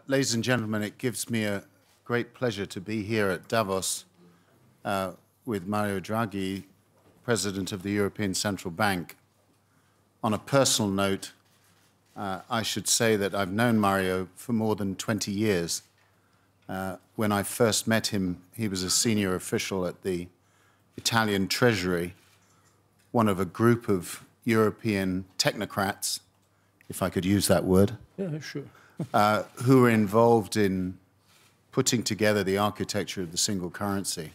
Ladies and gentlemen, it gives me a great pleasure to be here at Davos with Mario Draghi, President of the European Central Bank. On a personal note, I should say that I've known Mario for more than 20 years. When I first met him, he was a senior official at the Italian Treasury, one of a group of European technocrats, if I could use that word. Yeah, sure. Who were involved in putting together the architecture of the single currency.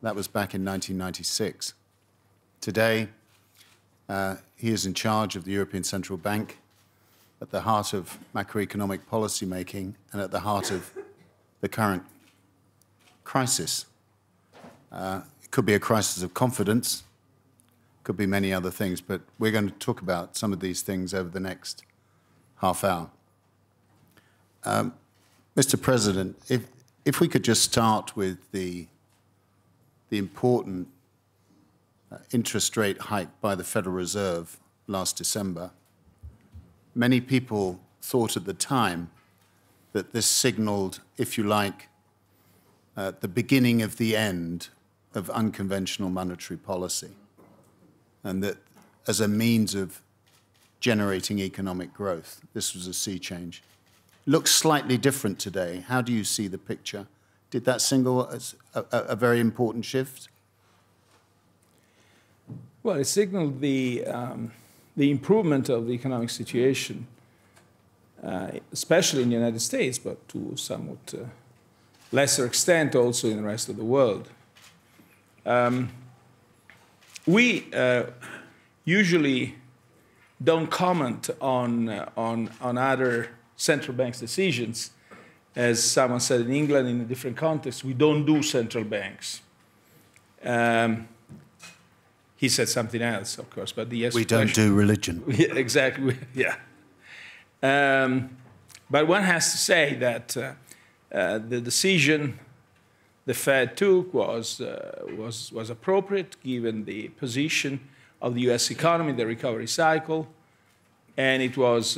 That was back in 1996. Today, he is in charge of the European Central Bank, at the heart of macroeconomic policy making and at the heart of the current crisis. It could be a crisis of confidence, could be many other things, but we're going to talk about some of these things over the next half hour. Mr. President, if we could just start with the important interest rate hike by the Federal Reserve last December. Many people thought at the time that this signaled, if you like, the beginning of the end of unconventional monetary policy, and that as a means of generating economic growth, this was a sea change. Looks slightly different today. How do you see the picture? Did that signal as a very important shift? Well, it signaled the improvement of the economic situation, especially in the United States, but to somewhat lesser extent also in the rest of the world. We usually don't comment on other central banks' decisions. As someone said in England in a different context, we don't do central banks. He said something else, of course, but the we don't do religion. Yeah, exactly, yeah. But one has to say that the decision the Fed took was appropriate given the position of the U.S. economy in the recovery cycle, and it was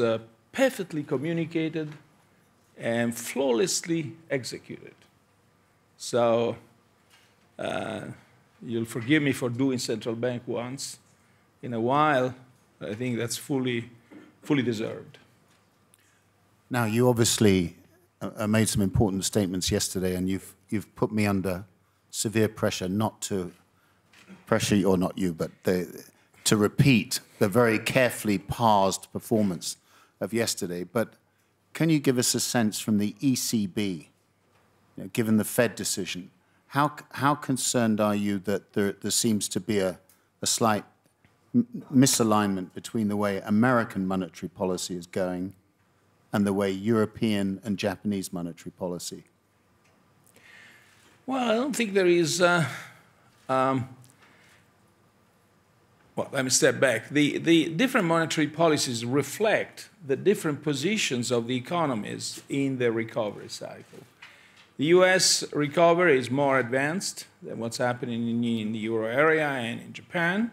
perfectly communicated and flawlessly executed. So you'll forgive me for doing central bank once in a while. I think that's fully deserved. Now, you obviously made some important statements yesterday, and you've put me under severe pressure not to pressure you, or not you, but to repeat the very carefully parsed performance of yesterday. But can you give us a sense from the ECB, given the Fed decision, how concerned are you that there seems to be a slight misalignment between the way American monetary policy is going and the way European and Japanese monetary policy? Well, I don't think there is. Well, let me step back. The different monetary policies reflect the different positions of the economies in the recovery cycle. The U.S. recovery is more advanced than what's happening in the euro area and in Japan.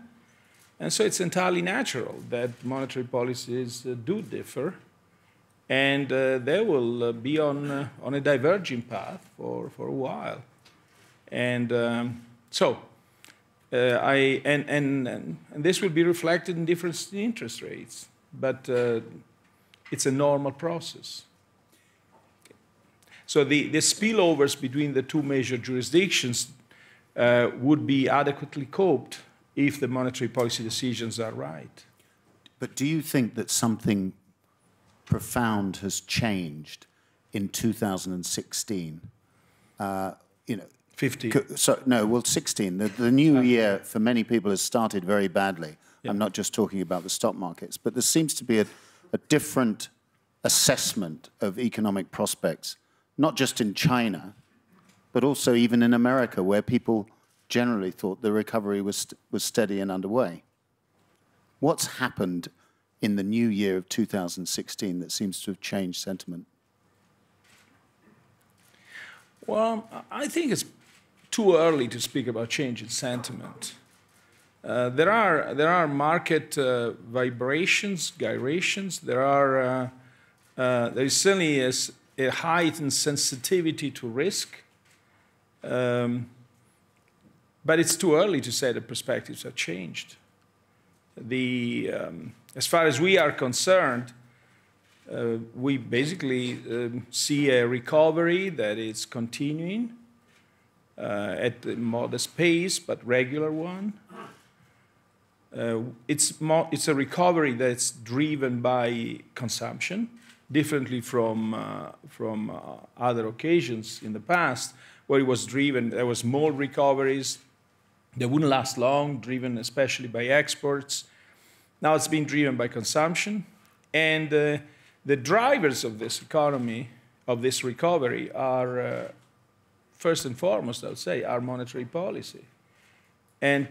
And so it's entirely natural that monetary policies do differ. And they will be on a diverging path for a while. And and this will be reflected in different interest rates, but it's a normal process. So the spillovers between the two major jurisdictions would be adequately coped if the monetary policy decisions are right. But do you think that something profound has changed in 2016? 15. So, no, well, 16. The new year for many people has started very badly. Yeah. I'm not just talking about the stock markets, but there seems to be a different assessment of economic prospects, not just in China, but also even in America, where people generally thought the recovery was steady and underway. What's happened in the new year of 2016 that seems to have changed sentiment? Well, I think it's too early to speak about change in sentiment. There are market vibrations, gyrations. There are There is certainly a heightened sensitivity to risk, but it's too early to say the perspectives have changed. As far as we are concerned, we basically see a recovery that is continuing at a modest pace, but regular one. It's a recovery that's driven by consumption, differently from other occasions in the past, where it was driven, there were small recoveries that wouldn't last long, driven especially by exports. Now it's been driven by consumption, and the drivers of this economy, of this recovery, are first and foremost, I would say, our monetary policy, and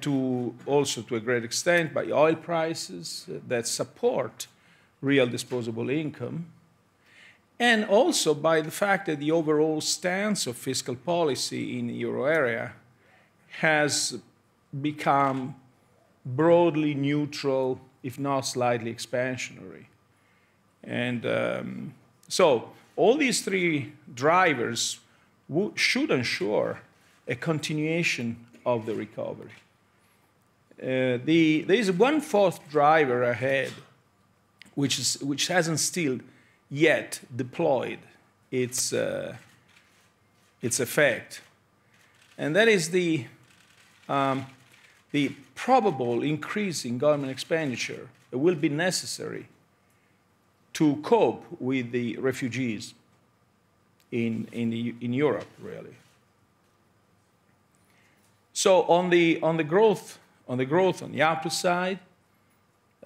also to a great extent by oil prices that support real disposable income, and also by the fact that the overall stance of fiscal policy in the euro area has become broadly neutral, if not slightly expansionary. And so all these three drivers should ensure a continuation of the recovery. There is one fourth driver ahead, which hasn't still yet deployed its effect, and that is the probable increase in government expenditure that will be necessary to cope with the refugees in Europe, really. So on the growth on the output side,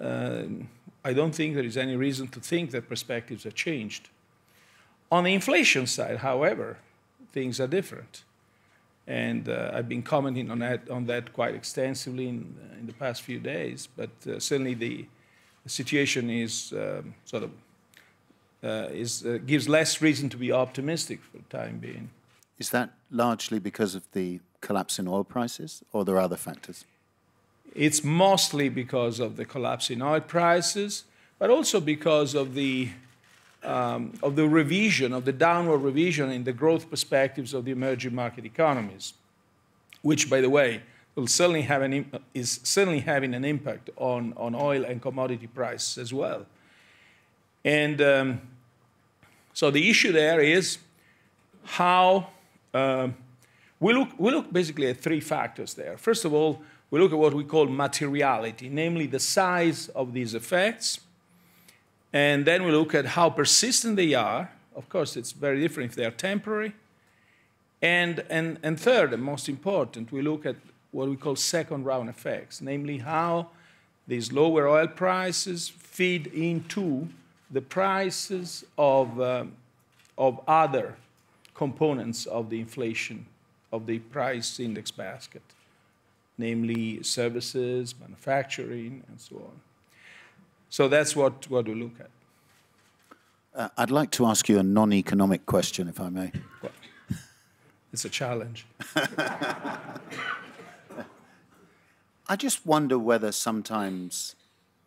I don't think there is any reason to think that perspectives have changed. On the inflation side, however, things are different. And I've been commenting on that quite extensively in the past few days, but certainly the situation is gives less reason to be optimistic for the time being. Is that largely because of the collapse in oil prices, or there are other factors? It's mostly because of the collapse in oil prices, but also because of the revision, of the downward revision in the growth perspectives of the emerging market economies, which, by the way, will certainly have is certainly having an impact on oil and commodity prices as well. And so the issue there is how we look basically at three factors there. First of all, we look at what we call materiality, namely the size of these effects. And then we look at how persistent they are. Of course, it's very different if they are temporary. And third, and most important, we look at what we call second-round effects, namely how these lower oil prices feed into the prices of other components of the inflation, of the price index basket, namely services, manufacturing, and so on. So that's what we look at. I'd like to ask you a non-economic question, if I may. Well, it's a challenge. I just wonder whether sometimes,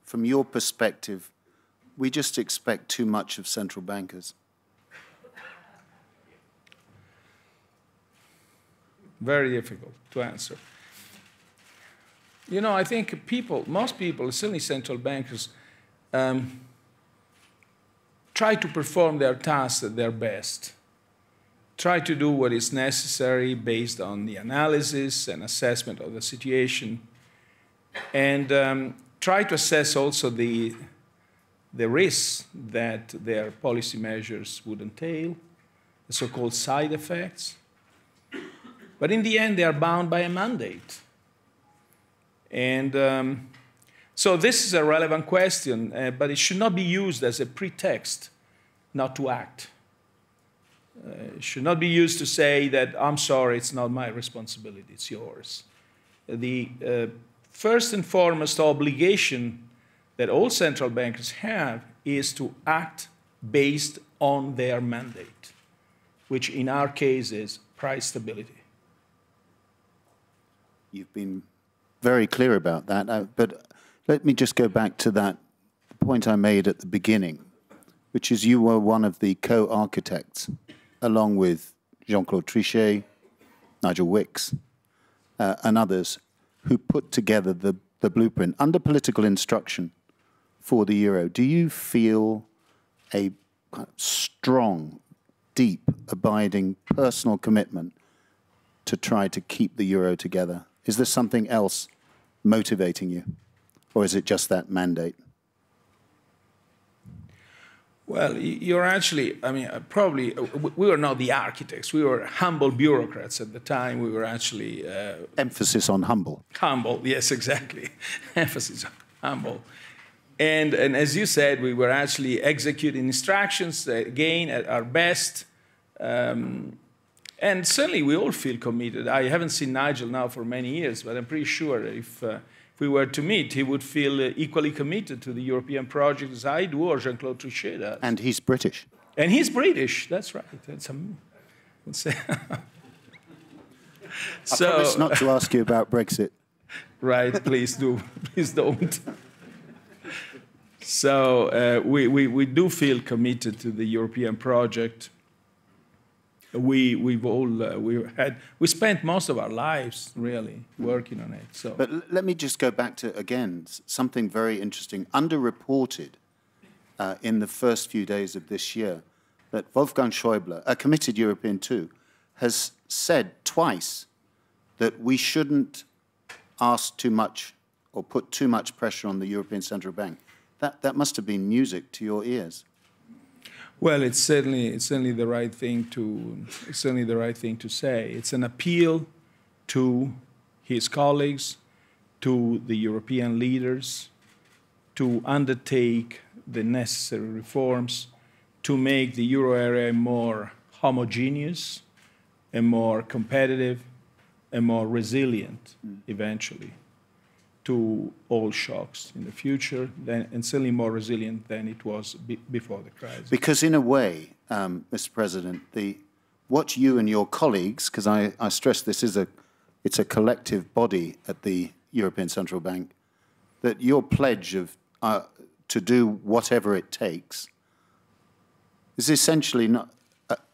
from your perspective, we just expect too much of central bankers. Very difficult to answer. You know, I think most people, certainly central bankers, try to perform their tasks at their best, try to do what is necessary based on the analysis and assessment of the situation, and try to assess also the risks that their policy measures would entail, the so-called side effects. But in the end, they are bound by a mandate. And so this is a relevant question, but it should not be used as a pretext not to act. It should not be used to say that, I'm sorry, it's not my responsibility, it's yours. The first and foremost obligation that all central bankers have is to act based on their mandate, which in our case is price stability. You've been very clear about that, but let me just go back to that point I made at the beginning, which is you were one of the co-architects, along with Jean-Claude Trichet, Nigel Wicks, and others, who put together the blueprint under political instruction for the euro. Do you feel a strong, deep, abiding personal commitment to try to keep the euro together? Is there something else motivating you, or is it just that mandate? Well, you're actually, I mean, probably, we were not the architects. We were humble bureaucrats at the time. We were actually... Emphasis on humble. Humble, yes, exactly. Emphasis on humble. And as you said, we were actually executing instructions, again, at our best. And certainly we all feel committed. I haven't seen Nigel now for many years, but I'm pretty sure if we were to meet, he would feel equally committed to the European project as I do, or Jean-Claude Trichet does. And he's British. And he's British, that's right. That's I promise not to ask you about Brexit. Right, please do. Please don't. So we do feel committed to the European project. We spent most of our lives really working on it. So, but let me just go back to again something very interesting, underreported in the first few days of this year, that Wolfgang Schäuble, a committed European too, has said twice that we shouldn't ask too much or put too much pressure on the European Central Bank. That must have been music to your ears. Well, it's certainly the right thing to say. It's an appeal to his colleagues, to the European leaders, to undertake the necessary reforms to make the euro area more homogeneous and more competitive and more resilient eventually to all shocks in the future, and certainly more resilient than it was before the crisis. Because in a way, Mr. President, what you and your colleagues, because I stress this is it's a collective body at the European Central Bank, that your pledge of to do whatever it takes is essentially not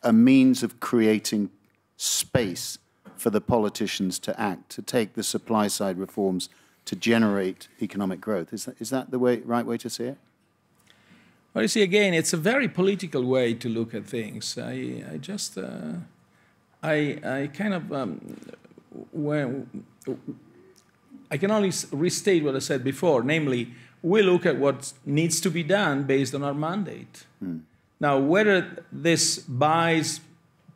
a means of creating space for the politicians to act, to take the supply side reforms to generate economic growth. Is that the right way to see it? Well, you see, again, it's a very political way to look at things. I can only restate what I said before, namely, we look at what needs to be done based on our mandate. Now, whether this buys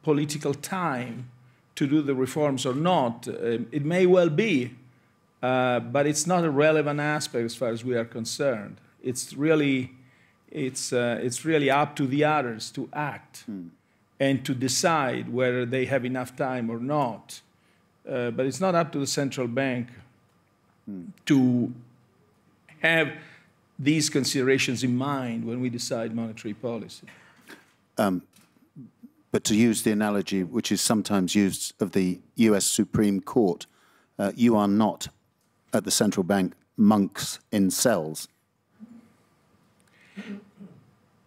political time to do the reforms or not, it may well be. But it's not a relevant aspect as far as we are concerned. It's really up to the others to act and to decide whether they have enough time or not. But it's not up to the central bank to have these considerations in mind when we decide monetary policy. But to use the analogy which is sometimes used of the US Supreme Court, you are not at the central bank monks in cells?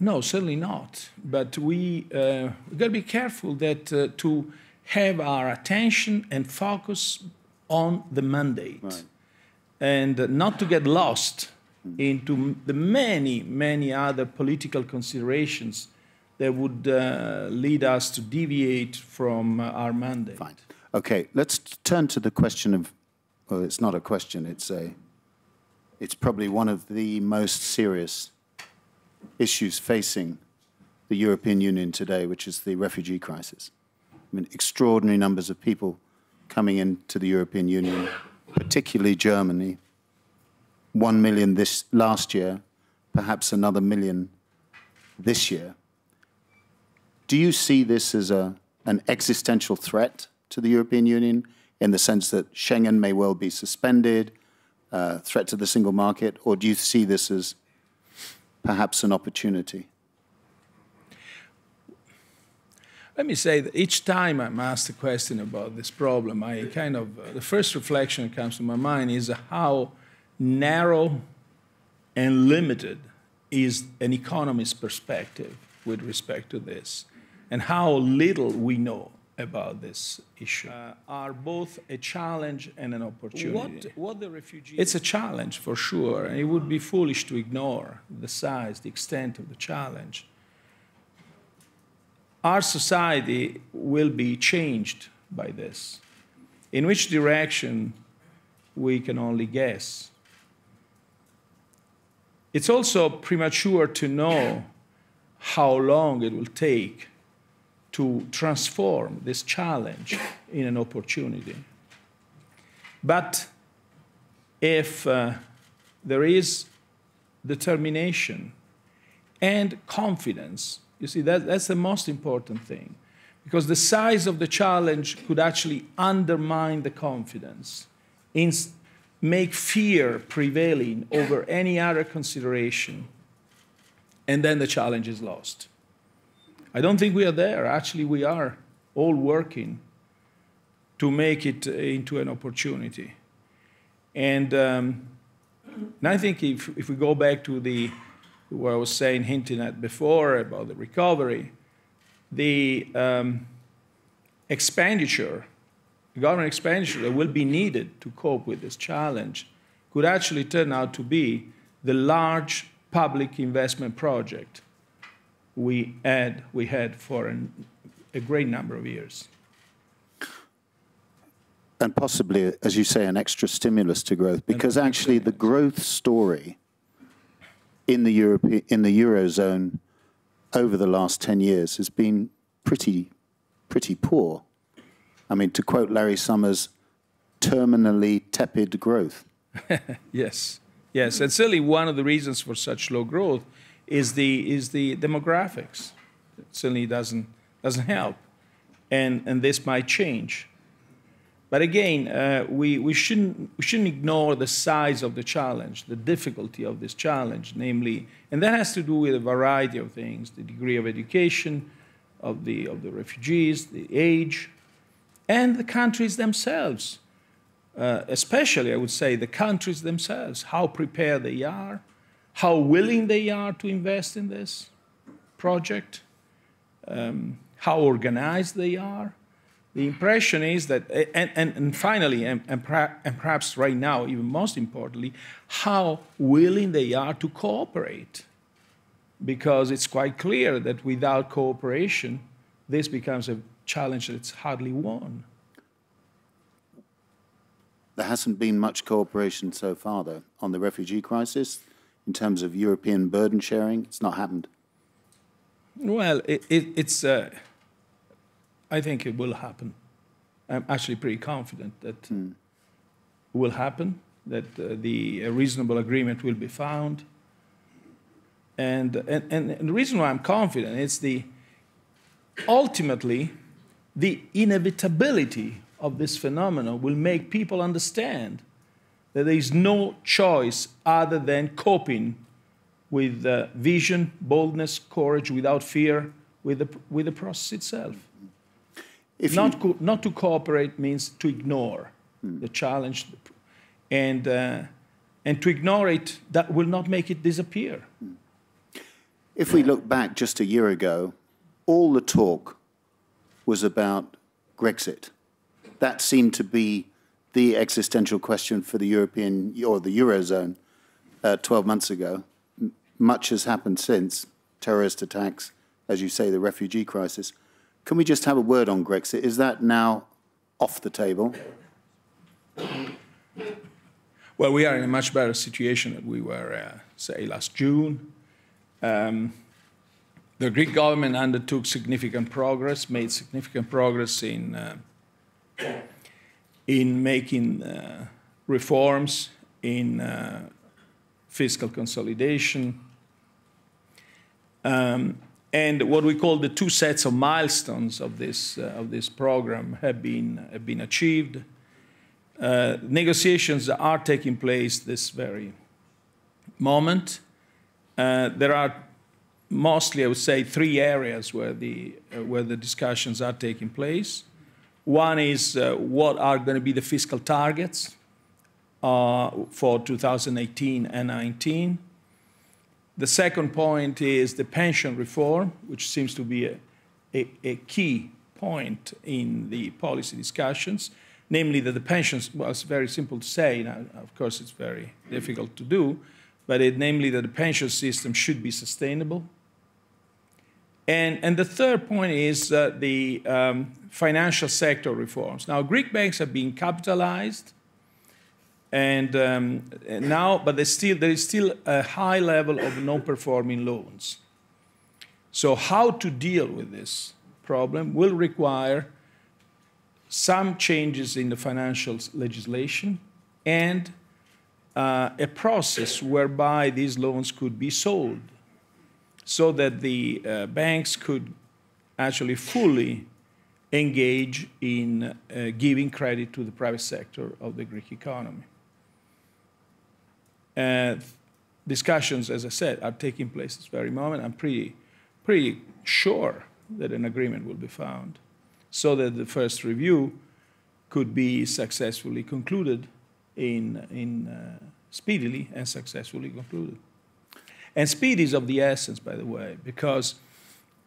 No, certainly not. But we've got to be careful that to have our attention and focus on the mandate, right, and not to get lost into the many, many other political considerations that would lead us to deviate from our mandate. Fine. Okay, let's turn to the question of, well, it's not a question, it's probably one of the most serious issues facing the European Union today, which is the refugee crisis. I mean, extraordinary numbers of people coming into the European Union, particularly Germany. 1 million this last year, perhaps another million this year. Do you see this as an existential threat to the European Union, in the sense that Schengen may well be suspended, threat to the single market, or do you see this as perhaps an opportunity? Let me say that each time I'm asked a question about this problem, the first reflection that comes to my mind is how narrow and limited is an economist's perspective with respect to this, and how little we know about this issue are both a challenge and an opportunity. What the refugees... It's a challenge for sure, and it would be foolish to ignore the size, the extent of the challenge. Our society will be changed by this. In which direction, we can only guess. It's also premature to know how long it will take to transform this challenge in an opportunity. But if there is determination and confidence, you see, that's the most important thing, because the size of the challenge could actually undermine the confidence, make fear prevailing over any other consideration, and then the challenge is lost. I don't think we are there. Actually, we are all working to make it into an opportunity. And I think if we go back to what I was saying, hinting at before about the recovery, the expenditure, the government expenditure that will be needed to cope with this challenge could actually turn out to be the large public investment project we had for a great number of years. And possibly, as you say, an extra stimulus to growth, because actually the growth story in the Eurozone over the last 10 years has been pretty poor. I mean, to quote Larry Summers, terminally tepid growth. Yes, and certainly one of the reasons for such low growth is the demographics. It certainly doesn't help, and this might change. But again, we shouldn't ignore the size of the challenge, the difficulty of this challenge, namely, and that has to do with a variety of things: the degree of education of the refugees, the age, and the countries themselves. Especially, I would say, the countries themselves, how prepared they are, how willing they are to invest in this project, how organized they are. The impression is that, and finally, and perhaps right now, even most importantly, how willing they are to cooperate. Because it's quite clear that without cooperation, this becomes a challenge that's hardly won. There hasn't been much cooperation so far, though, on the refugee crisis. In terms of European burden sharing, it's not happened. Well, I think it will happen. I'm actually pretty confident that it will happen, that a reasonable agreement will be found. And the reason why I'm confident is ultimately the inevitability of this phenomenon will make people understand that there is no choice other than coping with vision, boldness, courage, without fear, with the process itself. Not to cooperate means to ignore the challenge, and to ignore it, that will not make it disappear. If we look back just a year ago, all the talk was about Brexit. That seemed to be the existential question for the European or the Eurozone 12 months ago. Much has happened since: terrorist attacks, as you say, the refugee crisis. Can we just have a word on Brexit? Is that now off the table? Well, we are in a much better situation than we were, say, last June. The Greek government undertook significant progress, made significant progress in making reforms, in fiscal consolidation, and what we call the two sets of milestones of this program have been achieved. Negotiations are taking place this very moment. There are mostly, I would say, three areas where the discussions are taking place. One is what are going to be the fiscal targets for 2018 and 2019. The second point is the pension reform, which seems to be a key point in the policy discussions, namely that the pensions, well, it's very simple to say, now, of course it's very difficult to do, but namely that the pension system should be sustainable. And the third point is the financial sector reforms. Now, Greek banks have been capitalized, and now, but there is still a high level of non-performing loans. So how to deal with this problem will require some changes in the financial legislation and a process whereby these loans could be sold so that the banks could actually fully engage in giving credit to the private sector of the Greek economy. Discussions, as I said, are taking place this very moment. I'm pretty sure that an agreement will be found so that the first review could be successfully concluded speedily and successfully concluded. And speed is of the essence, by the way, because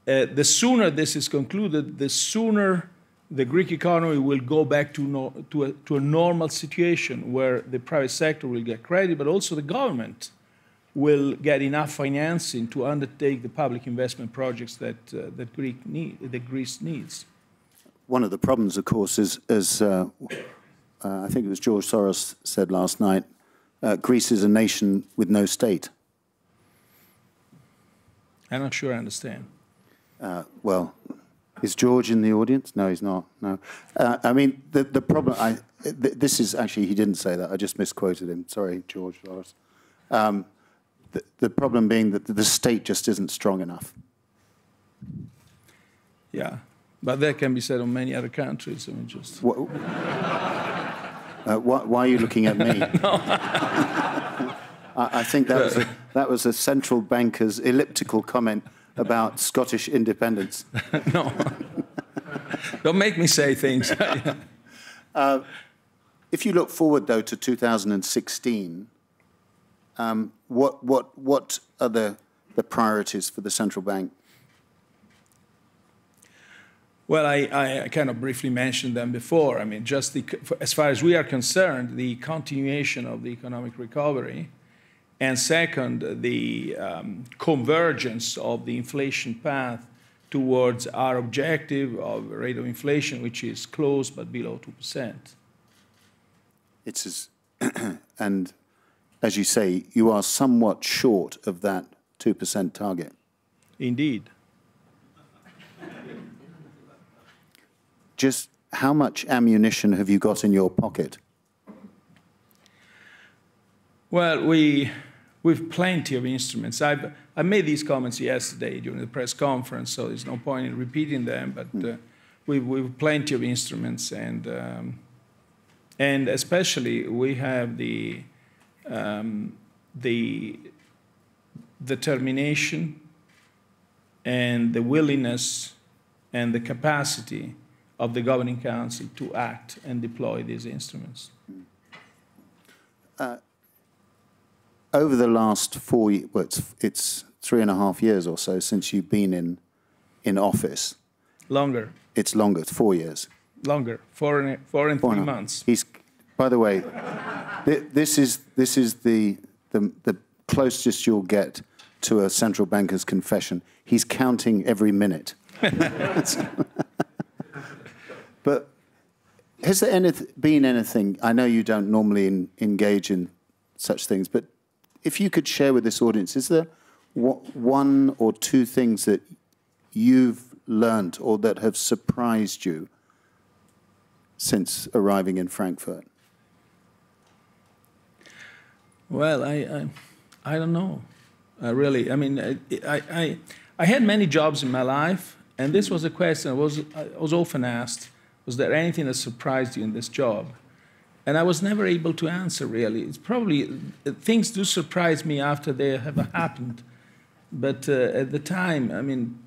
the sooner this is concluded, the sooner the Greek economy will go back to a normal situation where the private sector will get credit, but also the government will get enough financing to undertake the public investment projects that Greece needs. One of the problems, of course, is, as I think it was George Soros said last night, Greece is a nation with no state. I'm not sure I understand. Well, is George in the audience? No, he's not. No. I mean, the problem, this is actually, he didn't say that. I just misquoted him. Sorry, George Soros. The problem being that the state just isn't strong enough. Yeah, but that can be said on many other countries. I mean, just... why are you looking at me? No. I think that was a central banker's elliptical comment about Scottish independence. No. Don't make me say things. If you look forward, though, to 2016, what are the priorities for the central bank? Well, I kind of briefly mentioned them before. I mean, just as far as we are concerned, the continuation of the economic recovery, and second, the convergence of the inflation path towards our objective of rate of inflation, which is close but below 2%. It's and as you say, you are somewhat short of that 2% target. Indeed. Just how much ammunition have you got in your pocket? Well, we've plenty of instruments. I made these comments yesterday during the press conference, so there's no point in repeating them. But we've plenty of instruments, and especially we have the determination and the willingness and the capacity of the Governing Council to act and deploy these instruments. Over the last 4 years, well, it's 3.5 years or so since you've been in office. Longer. It's longer, 4 years. Longer, 4 and 3 months. By the way, this is the closest you'll get to a central banker's confession. He's counting every minute. But has there been anything, I know you don't normally engage in such things, but if you could share with this audience, is there one or two things that you've learned or that have surprised you since arriving in Frankfurt? Well, I don't know. Really, I mean, I had many jobs in my life, and this was a question I was often asked. Was there anything that surprised you in this job? And I was never able to answer, really. It's probably, things do surprise me after they have happened. But at the time, I mean,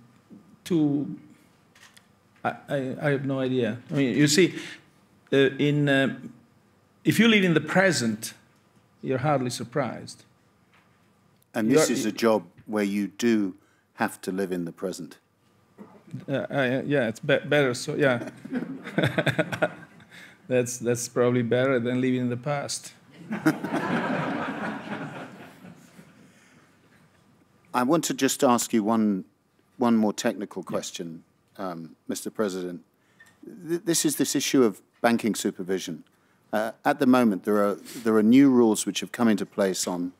I have no idea. I mean, you see, if you live in the present, you're hardly surprised. And this is a job where you do have to live in the present. Yeah, it's better. So yeah, that's probably better than living in the past. I want to just ask you one more technical question, Mr. President. This is this issue of banking supervision. At the moment, there are new rules which have come into place on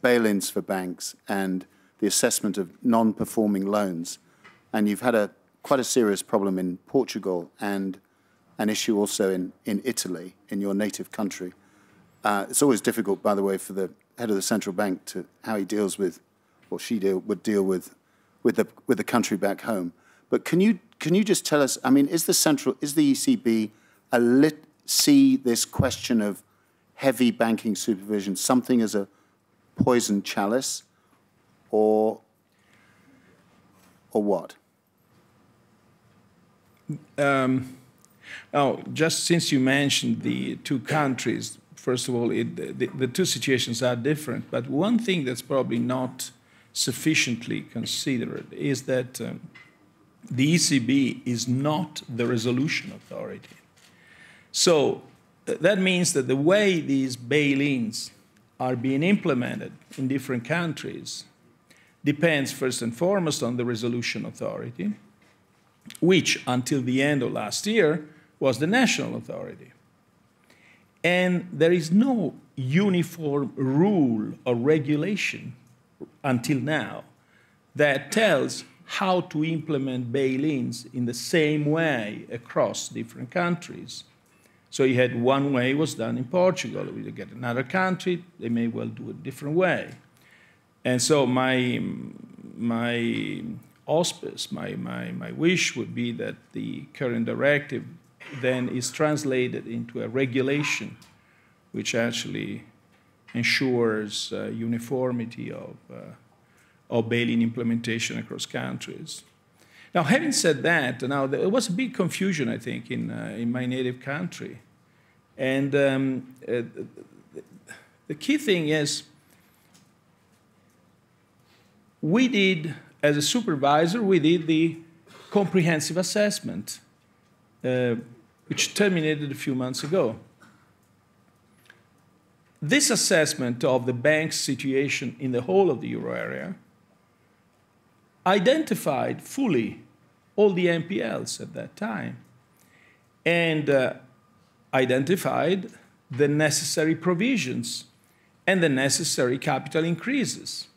bail-ins for banks and the assessment of non-performing loans. And you've had quite a serious problem in Portugal and an issue also in Italy, in your native country. It's always difficult, by the way, for the head of the central bank to how he deals with, or she would deal with the country back home. But can you just tell us? I mean, is the ECB see this question of heavy banking supervision something as a poison chalice, or what? Just since you mentioned the two countries, first of all, the two situations are different. But one thing that's probably not sufficiently considered is that the ECB is not the resolution authority. So that means that the way these bail-ins are being implemented in different countries depends first and foremost on the resolution authority, which until the end of last year was the national authority. And there is no uniform rule or regulation until now that tells how to implement bail-ins in the same way across different countries. So you had one way was done in Portugal. We get another country, they may well do it a different way. And so my auspice, my wish would be that the current directive then is translated into a regulation which actually ensures uniformity of bail-in implementation across countries. Now, having said that, now there was a big confusion, I think, in my native country. And the key thing is, we did, as a supervisor, we did the comprehensive assessment, which terminated a few months ago. This assessment of the bank's situation in the whole of the euro area identified fully all the NPLs at that time and identified the necessary provisions and the necessary capital increases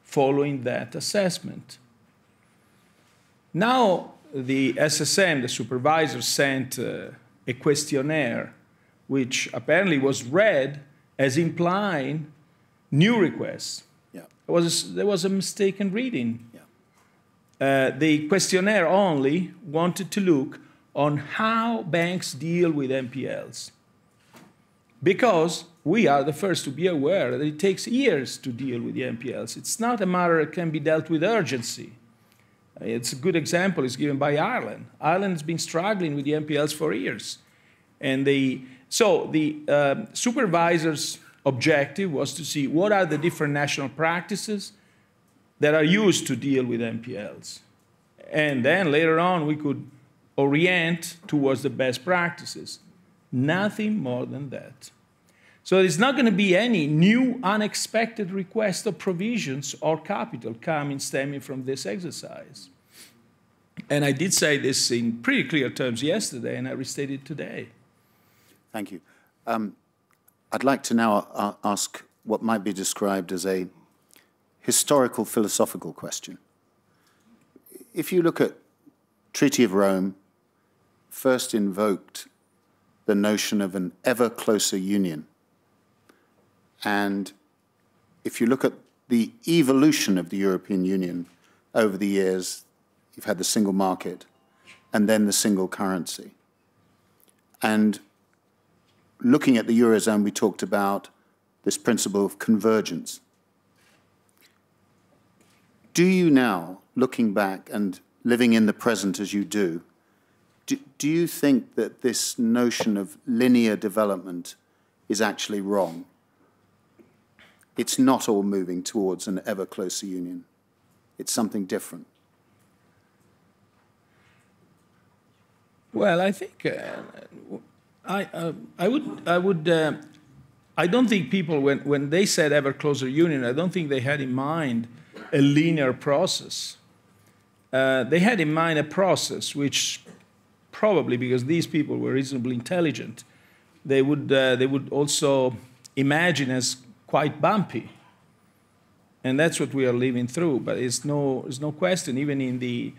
following that assessment. Now, the SSM, the supervisor, sent a questionnaire which apparently was read as implying new requests. Yeah. There was a mistaken reading. Yeah. The questionnaire only wanted to look on how banks deal with NPLs, because we are the first to be aware that it takes years to deal with the NPLs. It's not a matter that can be dealt with urgency. It's a good example is given by Ireland. Ireland has been struggling with the NPLs for years. And so the supervisor's objective was to see what are the different national practices that are used to deal with NPLs. And then later on, we could orient towards the best practices. Nothing more than that. So there's not going to be any new unexpected request of provisions or capital stemming from this exercise. And I did say this in pretty clear terms yesterday, and I restated today. Thank you. I'd like to now ask what might be described as a historical philosophical question. If you look at Treaty of Rome, first invoked the notion of an ever closer union. And if you look at the evolution of the European Union over the years, you've had the single market and then the single currency. And looking at the Eurozone, we talked about this principle of convergence. Do you now, looking back and living in the present as you do you think that this notion of linear development is actually wrong? it's not all moving towards an ever closer union. It's something different. Well, I think I don't think people, when they said ever closer union, I don't think they had in mind a linear process. They had in mind a process which probably, because these people were reasonably intelligent, they would also imagine as quite bumpy. And that's what we are living through. But there's no question, even in the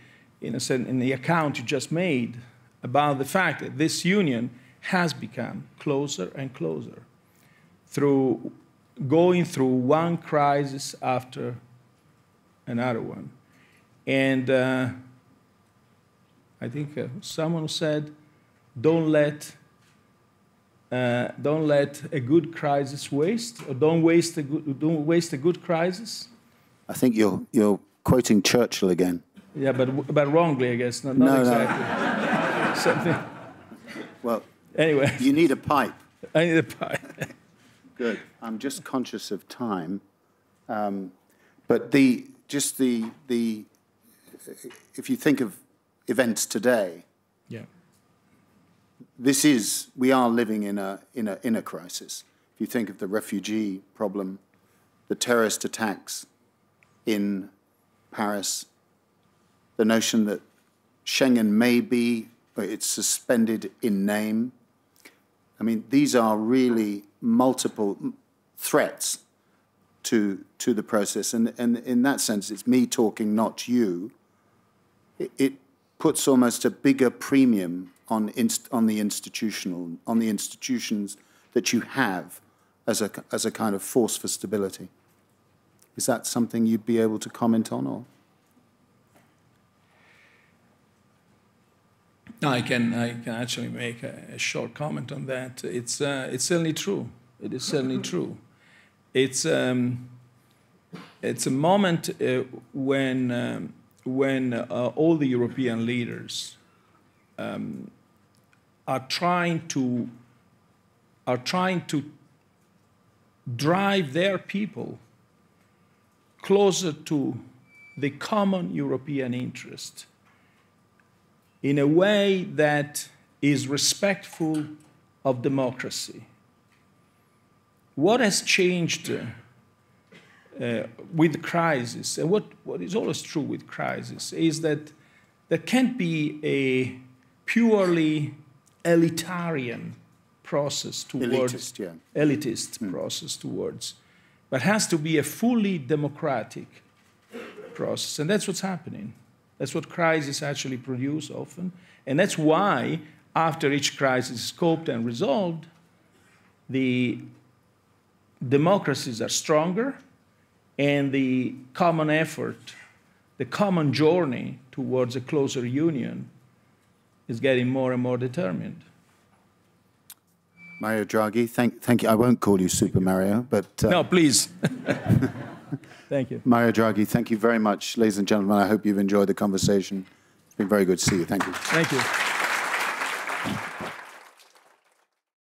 account you just made, about the fact that this union has become closer and closer through going through one crisis after another one. And I think someone said, don't let a good crisis waste, or don't waste a good crisis. I think you're quoting Churchill again. Yeah, but wrongly, I guess. Not exactly. Something. Well, anyway. You need a pipe. I need a pipe. Good. I'm just conscious of time. But if you think of events today, yeah, we are living in a crisis. If you think of the refugee problem, the terrorist attacks in Paris, the notion that Schengen may be, it's suspended in name. I mean, these are really multiple threats to the process. And in that sense, it's me talking, not you. It puts almost a bigger premium on the institutions that you have as a kind of force for stability. Is that something you'd be able to comment on, or? No, I can actually make a short comment on that. It's certainly true. It is certainly true. It's a moment when all the European leaders are trying to drive their people closer to the common European interest in a way that is respectful of democracy. What has changed with the crisis, and what is always true with crisis, is that there can't be a purely elitarian process towards elitist process towards, but has to be a fully democratic process, and that's what's happening. That's what crises actually produce often, and that's why after each crisis is scoped and resolved, the democracies are stronger, and the common effort, the common journey towards a closer union is getting more and more determined. Mario Draghi, thank you. I won't call you Super Mario, but... no, please. Thank you. Mario Draghi, thank you very much. Ladies and gentlemen, I hope you've enjoyed the conversation. It's been very good to see you. Thank you. Thank you.